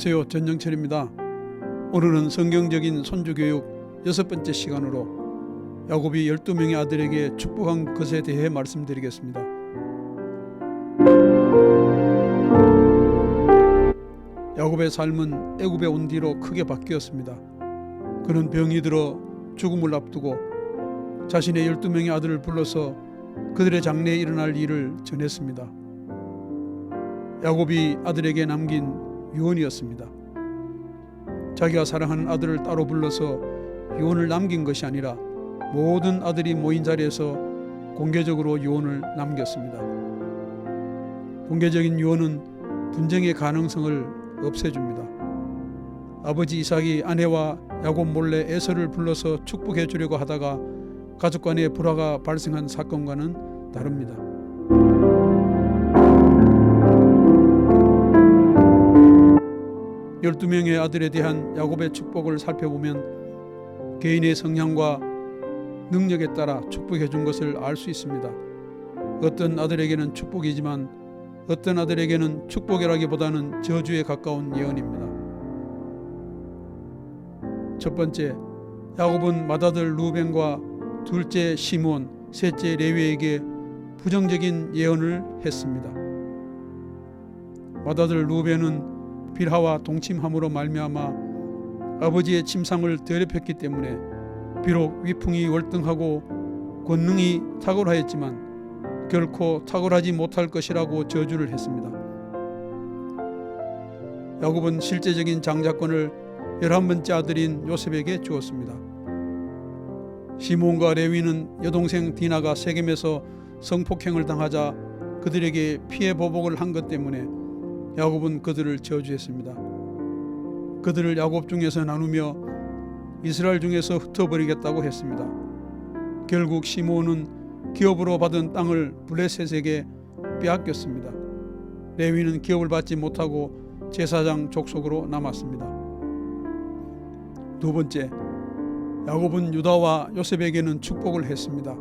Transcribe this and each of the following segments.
안녕하세요. 전영철입니다. 오늘은 성경적인 손주교육 6번째 시간으로 야곱이 12명의 아들에게 축복한 것에 대해 말씀드리겠습니다. 야곱의 삶은 애굽에 온 뒤로 크게 바뀌었습니다. 그는 병이 들어 죽음을 앞두고 자신의 12명의 아들을 불러서 그들의 장래에 일어날 일을 전했습니다. 야곱이 아들에게 남긴 유언이었습니다. 자기가 사랑하는 아들을 따로 불러서 유언을 남긴 것이 아니라 모든 아들이 모인 자리에서 공개적으로 유언을 남겼습니다. 공개적인 유언은 분쟁의 가능성을 없애줍니다. 아버지 이삭이 아내와 야곱 몰래 에서를 불러서 축복해 주려고 하다가 가족 간의 불화가 발생한 사건과는 다릅니다. 열두 명의 아들에 대한 야곱의 축복을 살펴보면 개인의 성향과 능력에 따라 축복해 준 것을 알 수 있습니다. 어떤 아들에게는 축복이지만 어떤 아들에게는 축복이라기보다는 저주에 가까운 예언입니다. 첫 번째, 야곱은 맏아들 루벤과 둘째 시므온, 셋째 레위에게 부정적인 예언을 했습니다. 맏아들 루벤은 빌하와 동침함으로 말미암아 아버지의 침상을 더럽혔기 때문에 비록 위풍이 월등하고 권능이 탁월하였지만 결코 탁월하지 못할 것이라고 저주를 했습니다. 야곱은 실제적인 장자권을 11번째 아들인 요셉에게 주었습니다. 시므온과 레위는 여동생 디나가 세겜에서 성폭행을 당하자 그들에게 피해 보복을 한 것 때문에 야곱은 그들을 저주했습니다. 그들을 야곱 중에서 나누며 이스라엘 중에서 흩어버리겠다고 했습니다. 결국 시므온은 기업으로 받은 땅을 블레셋에게 빼앗겼습니다. 레위는 기업을 받지 못하고 제사장 족속으로 남았습니다. 두 번째, 야곱은 유다와 요셉에게는 축복을 했습니다.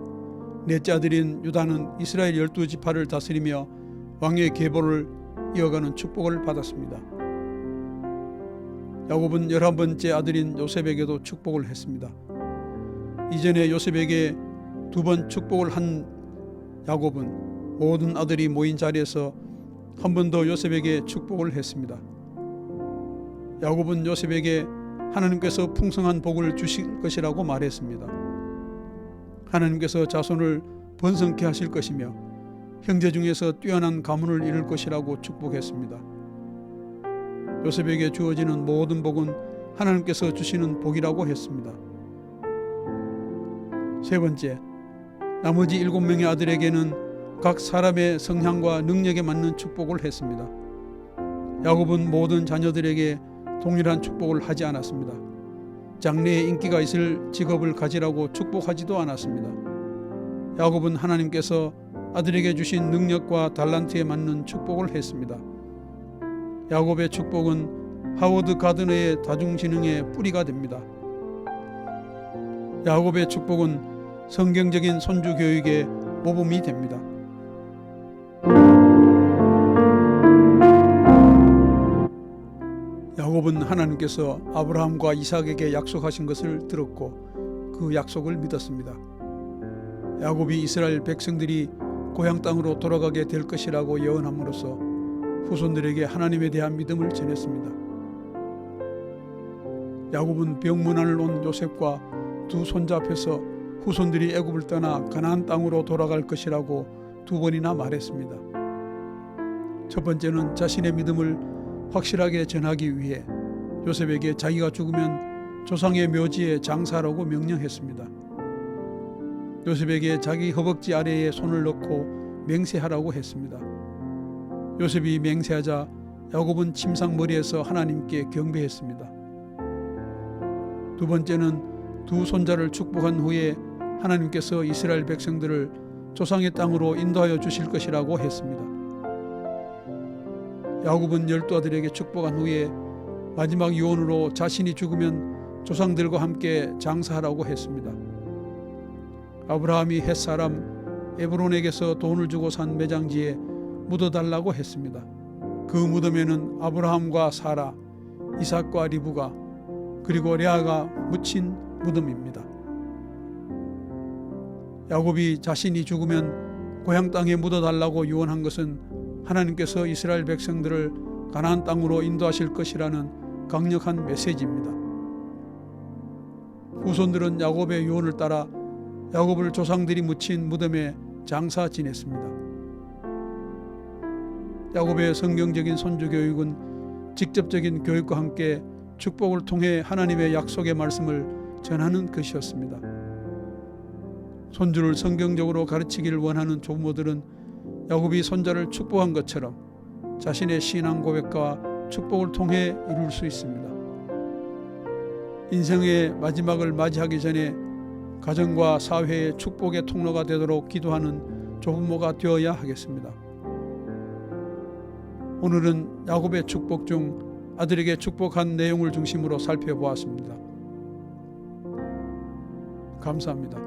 넷째 아들인 유다는 이스라엘 12지파를 다스리며 왕의 계보를 이어가는 축복을 받았습니다. 야곱은 11번째 아들인 요셉에게도 축복을 했습니다. 이전에 요셉에게 2번 축복을 한 야곱은 모든 아들이 모인 자리에서 한 번 더 요셉에게 축복을 했습니다. 야곱은 요셉에게 하나님께서 풍성한 복을 주실 것이라고 말했습니다. 하나님께서 자손을 번성케 하실 것이며 형제 중에서 뛰어난 가문을 이룰 것이라고 축복했습니다. 요셉에게 주어지는 모든 복은 하나님께서 주시는 복이라고 했습니다. 세 번째, 나머지 7명의 아들에게는 각 사람의 성향과 능력에 맞는 축복을 했습니다. 야곱은 모든 자녀들에게 동일한 축복을 하지 않았습니다. 장래에 인기가 있을 직업을 가지라고 축복하지도 않았습니다. 야곱은 하나님께서 아들에게 주신 능력과 달란트에 맞는 축복을 했습니다. 야곱의 축복은 하워드 가드너의 다중지능의 뿌리가 됩니다. 야곱의 축복은 성경적인 손주 교육의 모범이 됩니다. 야곱은 하나님께서 아브라함과 이삭에게 약속하신 것을 들었고 그 약속을 믿었습니다. 야곱이 이스라엘 백성들이 고향 땅으로 돌아가게 될 것이라고 예언함으로써 후손들에게 하나님에 대한 믿음을 전했습니다. 야곱은 병문안을 온 요셉과 두 손자 앞에서 후손들이 애굽을 떠나 가나안 땅으로 돌아갈 것이라고 2번이나 말했습니다. 첫 번째는 자신의 믿음을 확실하게 전하기 위해 요셉에게 자기가 죽으면 조상의 묘지에 장사하라고 명령했습니다. 요셉에게 자기 허벅지 아래에 손을 넣고 맹세하라고 했습니다. 요셉이 맹세하자 야곱은 침상 머리에서 하나님께 경배했습니다. 두 번째는 두 손자를 축복한 후에 하나님께서 이스라엘 백성들을 조상의 땅으로 인도하여 주실 것이라고 했습니다. 야곱은 12아들에게 축복한 후에 마지막 유언으로 자신이 죽으면 조상들과 함께 장사하라고 했습니다. 아브라함이 햇사람 에브론에게서 돈을 주고 산 매장지에 묻어달라고 했습니다. 그 무덤에는 아브라함과 사라, 이삭과 리브가 그리고 레아가 묻힌 무덤입니다. 야곱이 자신이 죽으면 고향 땅에 묻어달라고 유언한 것은 하나님께서 이스라엘 백성들을 가나안 땅으로 인도하실 것이라는 강력한 메시지입니다. 후손들은 야곱의 유언을 따라 야곱을 조상들이 묻힌 무덤에 장사 지냈습니다. 야곱의 성경적인 선조 교육은 직접적인 교육과 함께 축복을 통해 하나님의 약속의 말씀을 전하는 것이었습니다. 손주를 성경적으로 가르치기를 원하는 조부모들은 야곱이 손자를 축복한 것처럼 자신의 신앙 고백과 축복을 통해 이룰 수 있습니다. 인생의 마지막을 맞이하기 전에 가정과 사회의 축복의 통로가 되도록 기도하는 조부모가 되어야 하겠습니다. 오늘은 야곱의 축복 중 아들에게 축복한 내용을 중심으로 살펴보았습니다. 감사합니다.